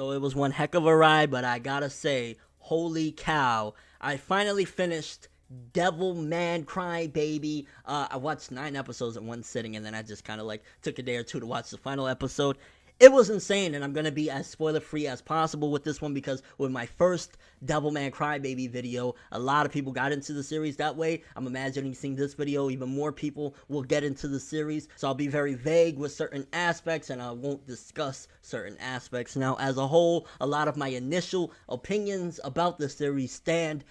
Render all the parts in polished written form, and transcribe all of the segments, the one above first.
So it was one heck of a ride, but I gotta say, holy cow, I finally finished Devilman Crybaby. I watched 9 episodes in one sitting, and then I just kind of like took a day or two to watch the final episode. It was insane, and I'm going to be as spoiler-free as possible with this one because with my first Devilman Crybaby video, a lot of people got into the series that way. I'm imagining seeing this video, even more people will get into the series. So I'll be very vague with certain aspects, and I won't discuss certain aspects. Now, as a whole, a lot of my initial opinions about the series stand.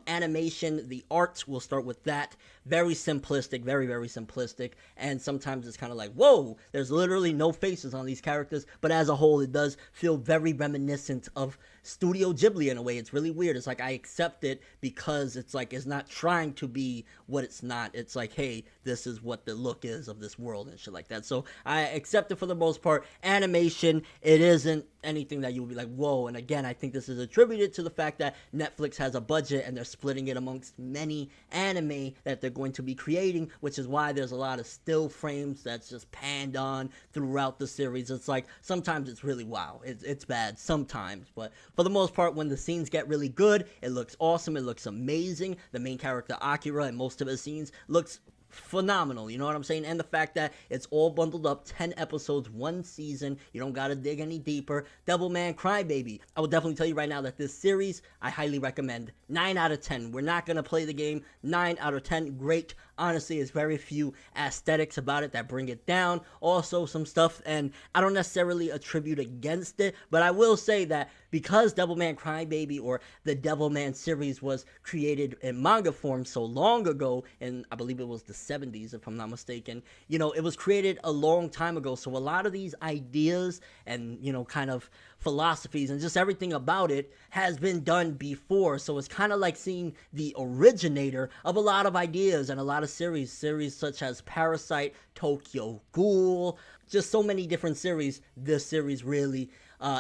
Animation, the art, we'll start with that. Very simplistic, very simplistic, and sometimes it's kind of like, whoa, there's literally no faces on these characters, but as a whole, it does feel very reminiscent of Studio Ghibli in a way. It's really weird. It's like I accept it because it's like it's not trying to be what it's not. It's like, hey, this is what the look is of this world and shit like that. So I accept it for the most part. Animation, it isn't anything that you would be like, whoa. And again, I think this is attributed to the fact that Netflix has a budget and they're splitting it amongst many anime that they're going to be creating, which is why there's a lot of still frames that's just panned on throughout the series. It's like sometimes it's really wow. It's bad sometimes, but for the most part, when the scenes get really good, it looks awesome. It looks amazing. The main character Akira in most of his scenes looks phenomenal, you know what I'm saying? And the fact that it's all bundled up, 10 episodes, 1 season, you don't gotta dig any deeper. Devilman Crybaby, I will definitely tell you right now that this series, I highly recommend. 9 out of 10. We're not gonna play the game. 9 out of 10, great. Honestly, there's very few aesthetics about it that bring it down. Also, some stuff, and I don't necessarily attribute against it, but I will say that because Devilman Crybaby or the Devilman series was created in manga form so long ago, and I believe it was the 70s, if I'm not mistaken, you know, it was created a long time ago, so a lot of these ideas and, you know, kind of philosophies and just everything about it has been done before. So it's kind of like seeing the originator of a lot of ideas and a lot of series such as Parasite, Tokyo Ghoul, just so many different series this series really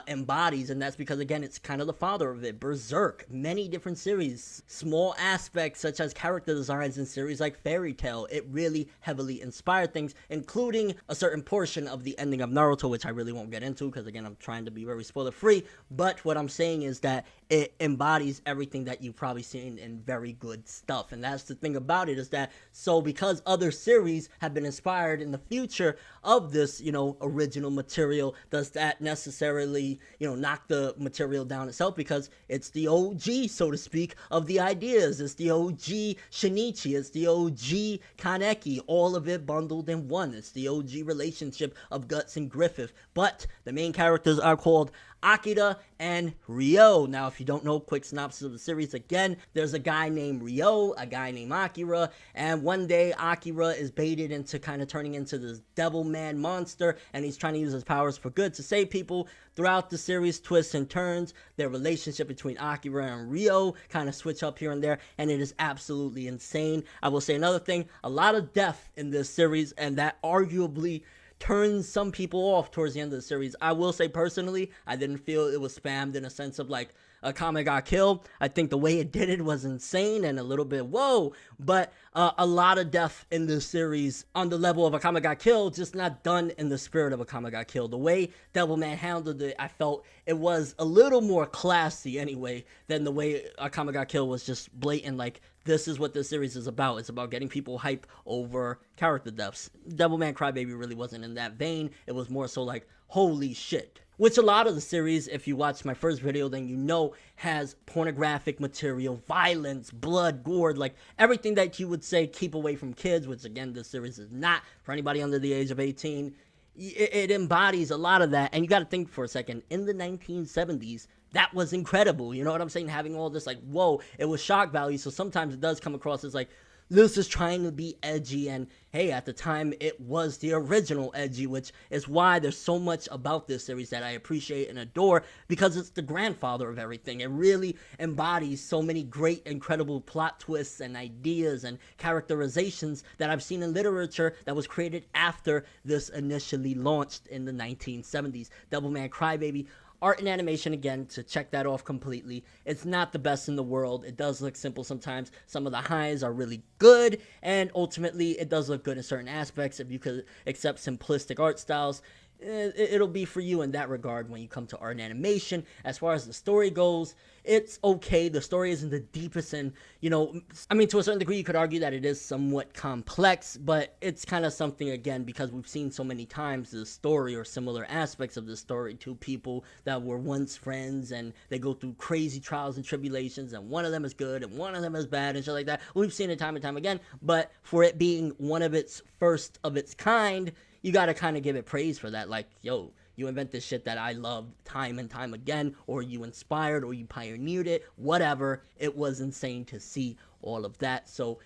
embodies, and that's because again it's kind of the father of it. Berserk, many different series, small aspects such as character designs in series like Fairy Tail, it really heavily inspired things, including a certain portion of the ending of Naruto, which I really won't get into because again I'm trying to be very spoiler free, but what I'm saying is that it embodies everything that you've probably seen in very good stuff. And that's the thing about it, is that so because other series have been inspired in the future of this, you know, original material, does that necessarily, you know, knock the material down itself? Because it's the OG, so to speak, of the ideas. It's the OG Shinichi, it's the OG Kaneki, all of it bundled in one. It's the OG relationship of Guts and Griffith, but the main characters are called Akira and Ryo. Now, if you don't know, quick synopsis of the series again, there's a guy named Ryo, a guy named Akira, and one day Akira is baited into kind of turning into this Devilman monster, and he's trying to use his powers for good to save people. Throughout the series, twists and turns, their relationship between Akira and Ryo kind of switch up here and there, and it is absolutely insane. I will say another thing, a lot of death in this series, and that arguably turns some people off towards the end of the series. I will say personally, I didn't feel it was spammed in a sense of like Akame got killed. I think the way it did it was insane and a little bit whoa, but a lot of death in this series on the level of Akame got killed, just not done in the spirit of Akame got killed. The way Devilman handled it, I felt it was a little more classy anyway than the way Akame got killed was just blatant, like, this is what this series is about. It's about getting people hype over character deaths. Devilman Crybaby really wasn't in that vein. It was more so like, holy shit. Which a lot of the series, if you watched my first video, then you know has pornographic material, violence, blood, gore, like everything that you would say keep away from kids, which again, this series is not for anybody under the age of 18. It embodies a lot of that, and you got to think for a second, in the 1970s, that was incredible, you know what I'm saying? Having all this, like, whoa, it was shock value, so sometimes it does come across as like, this is trying to be edgy, and hey, at the time, it was the original edgy, which is why there's so much about this series that I appreciate and adore, because it's the grandfather of everything. It really embodies so many great, incredible plot twists and ideas and characterizations that I've seen in literature that was created after this initially launched in the 1970s. Devilman Crybaby, art and animation, again, to check that off completely. It's not the best in the world. It does look simple sometimes. Some of the highs are really good, and ultimately, it does look good in certain aspects if you could accept simplistic art styles. it'll be for you in that regard when you come to art and animation. As far as the story goes, it's okay. The story isn't the deepest, and I mean, to a certain degree, you could argue that it is somewhat complex, but it's kind of something, again, because we've seen so many times the story or similar aspects of the story to people that were once friends, and they go through crazy trials and tribulations, and one of them is good and one of them is bad and shit like that. We've seen it time and time again, but for it being one of its first of its kind, you gotta kind of give it praise for that. Like, yo, you invent this shit that I love time and time again, or you inspired, or you pioneered it, whatever. It was insane to see all of that. So,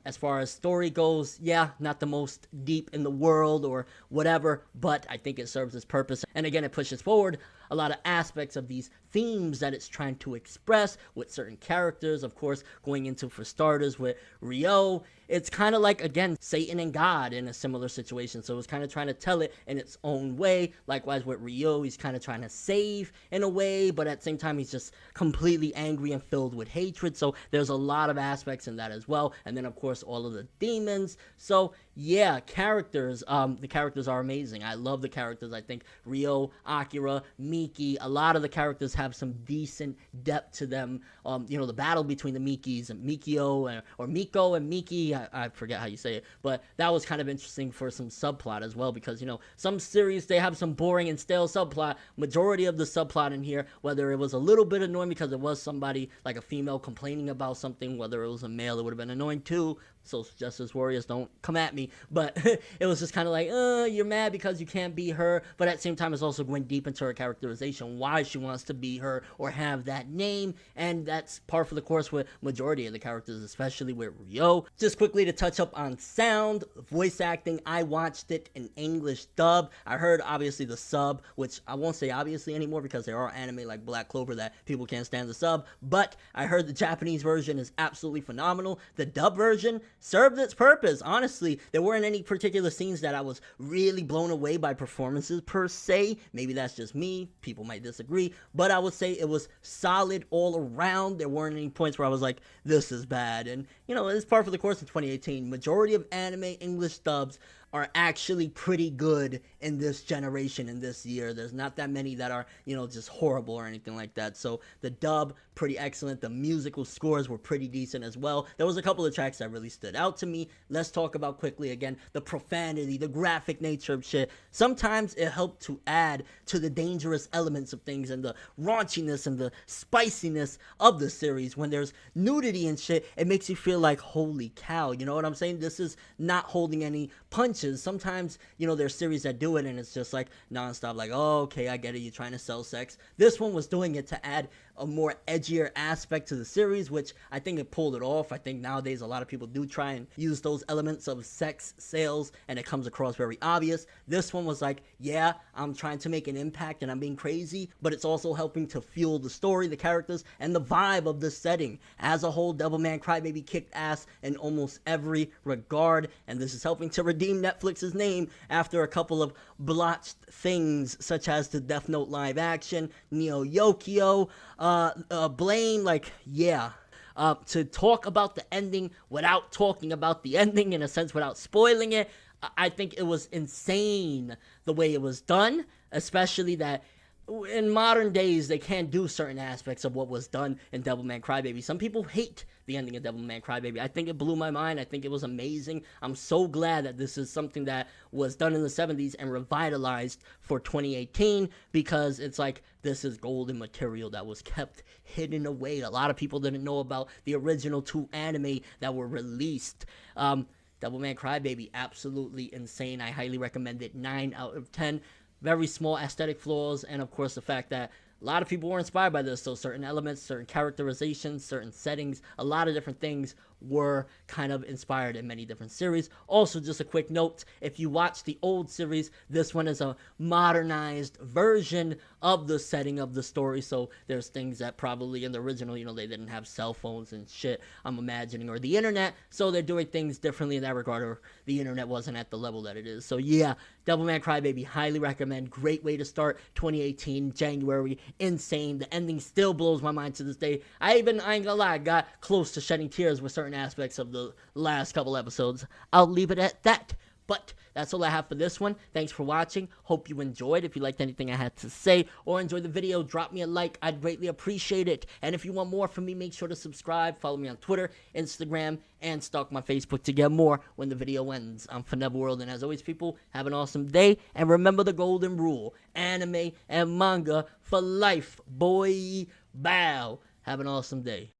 as far as story goes, yeah, not the most deep in the world or whatever, but I think it serves its purpose. And again, it pushes forward a lot of aspects of these themes that it's trying to express with certain characters. Of course, going into, for starters, with Ryo, it's kind of like, again, Satan and God in a similar situation. So it's kind of trying to tell it in its own way. Likewise with Ryo, he's kind of trying to save in a way, but at the same time, he's just completely angry and filled with hatred. So there's a lot of aspects in that as well. And then, of course, all of the demons. So yeah, characters, the characters are amazing. I love the characters. I think Ryo, Akira, Miki, a lot of the characters have some decent depth to them. The battle between the Mikis and Mikio, or Miko and Miki, I forget how you say it, but that was kind of interesting for some subplot as well, because some series, they have some boring and stale subplot. Majority of the subplot in here, whether it was a little bit annoying because it was somebody like a female complaining about something, whether it was a male, it would have been annoying too. Social justice warriors, don't come at me, but it was just kind of like, you're mad because you can't be her, but at the same time, it's also going deep into her characterization, why she wants to be her or have that name, and that's par for the course with majority of the characters, especially with Ryo. Just quickly to touch up on sound, voice acting, I watched it in English dub. I heard, obviously, the sub, which I won't say obviously anymore because there are anime like Black Clover that people can't stand the sub, but I heard the Japanese version is absolutely phenomenal. The dub version served its purpose. Honestly, there weren't any particular scenes that I was really blown away by performances per se. Maybe that's just me. People might disagree, but I would say it was solid all around. There weren't any points where I was like, this is bad. And, it's par for the course in 2018. Majority of anime English dubs are actually pretty good in this generation, in this year. There's not that many that are, just horrible or anything like that. So the dub, pretty excellent. The musical scores were pretty decent as well. There was a couple of tracks that really stood out to me. Let's talk about quickly again, the profanity, the graphic nature of shit. Sometimes it helped to add to the dangerous elements of things and the raunchiness and the spiciness of the series. When there's nudity and shit, it makes you feel like, holy cow, you know what I'm saying? This is not holding any punches. Sometimes, there's series that do it and it's just like nonstop, like, oh, okay, I get it, you're trying to sell sex. This one was doing it to add a more edgier aspect to the series, which I think it pulled it off. I think nowadays a lot of people do try and use those elements of sex sales and it comes across very obvious. This one was like, yeah, I'm trying to make an impact and I'm being crazy, but it's also helping to fuel the story, the characters, and the vibe of the setting. As a whole, Devilman Crybaby kicked ass in almost every regard, and this is helping to redeem Netflix's name after a couple of blotched things, such as the Death Note live action, Neo Yokio, Blame, like, yeah. To talk about the ending without talking about the ending, in a sense, without spoiling it, I think it was insane the way it was done, especially that in modern days, they can't do certain aspects of what was done in Devilman Crybaby. Some people hate the ending of Devilman Crybaby. I think it blew my mind. I think it was amazing. I'm so glad that this is something that was done in the 70s and revitalized for 2018, because it's like, this is golden material that was kept hidden away. A lot of people didn't know about the original 2 anime that were released. Devilman Crybaby, absolutely insane. I highly recommend it. 9 out of 10. Very small aesthetic flaws, and of course the fact that a lot of people were inspired by this, so certain elements, certain characterizations, certain settings, a lot of different things were kind of inspired in many different series. Also, just a quick note, if you watch the old series, this one is a modernized version of the setting of the story, so there's things that probably in the original, they didn't have cell phones and shit, I'm imagining, or the internet, so they're doing things differently in that regard, or the internet wasn't at the level that it is. So yeah, Devilman Crybaby, highly recommend. Great way to start 2018, January, insane. The ending still blows my mind to this day. I ain't gonna lie, got close to shedding tears with certain aspects of the last couple episodes. I'll leave it at that. But that's all I have for this one. Thanks for watching. Hope you enjoyed. If you liked anything I had to say or enjoyed the video, drop me a like. I'd greatly appreciate it. And if you want more from me, make sure to subscribe. Follow me on Twitter, Instagram, and stalk my Facebook to get more when the video ends. I'm ForneverWorld, and as always, people, have an awesome day. And remember the golden rule: anime and manga for life, boy. Bow. Have an awesome day.